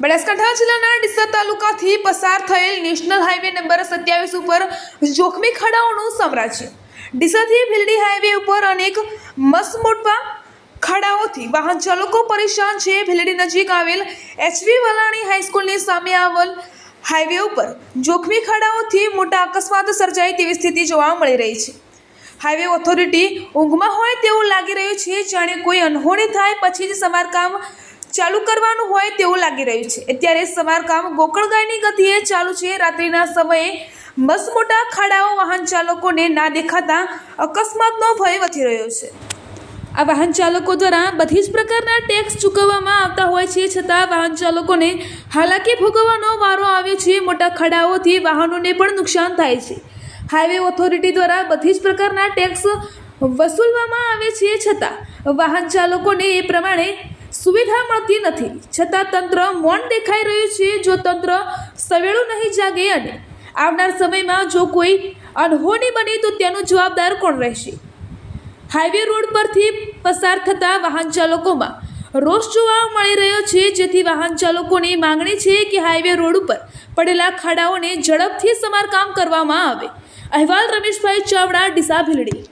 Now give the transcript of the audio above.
બનાસકાંઠા જિલ્લાના ડીસા તાલુકાથી પસાર થયેલ નેશનલ હાઈવે નંબર 27 ઉપર જોખમી ખાડાઓનું સામ્રાજ્ય। ડીસાથી ભીલડી હાઈવે ઉપર અનેક મસમોટા ખાડાઓથી વાહન ચાલકો પરેશાન છે। ભીલડી નજીક આવેલ એચવી વલાણી હાઈસ્કૂલની સામે આવેલ હાઈવે ઉપર જોખમી ખાડાઓથી મોટા અકસ્માત સર્જાય તેવી સ્થિતિ જોવા મળી રહી છે। હાઈવે ઓથોરિટી ઊંઘમાં હોય તેવું લાગી રહ્યું છે, જાણે કોઈ અનહોની થાય પછી જ સમારકામ ચાલુ કરવાનું હોય તેવું લાગી રહ્યું છે। અત્યારે સમારકામ ગોકળગાયની ગતિએ ચાલુ છે। રાત્રિના સમયે મસમોટા ખાડાઓ વાહન ચાલકોને ના દેખાતા અકસ્માતનો ભય વધી રહ્યો છે। આ વાહન ચાલકો દ્વારા બધી જ પ્રકારના ટેક્સ ચૂકવવામાં આવતા હોય છે, છતાં વાહન ચાલકોને હાલાકી ભોગવવાનો વારો આવ્યો છે। મોટા ખાડાઓથી વાહનોને પણ નુકસાન થાય છે। હાઈવે ઓથોરિટી દ્વારા બધી જ પ્રકારના ટેક્સ વસૂલવામાં આવે છે, છતાં વાહન ચાલકોને એ પ્રમાણે સુવિધા મળતી નથી। છતાં તંત્ર મૌન દેખાઈ રહ્યું છે। જો તંત્ર સવેળું નહીં જાગે અને આવનાર સમયમાં જો કોઈ અનહોની બને તો તેનો જવાબદાર કોણ રહેશે? હાઈવે રોડ પરથી પસાર થતા વાહન ચાલકોમાં રોષ જોવા મળી રહ્યો છે, જેથી વાહન ચાલકોની માંગણી છે કે હાઈવે રોડ ઉપર પડેલા ખાડાઓને ઝડપથી સમારકામ કરવામાં આવે। અહેવાલ રમેશભાઈ ચાવડા, ડીસા, ભીલડી।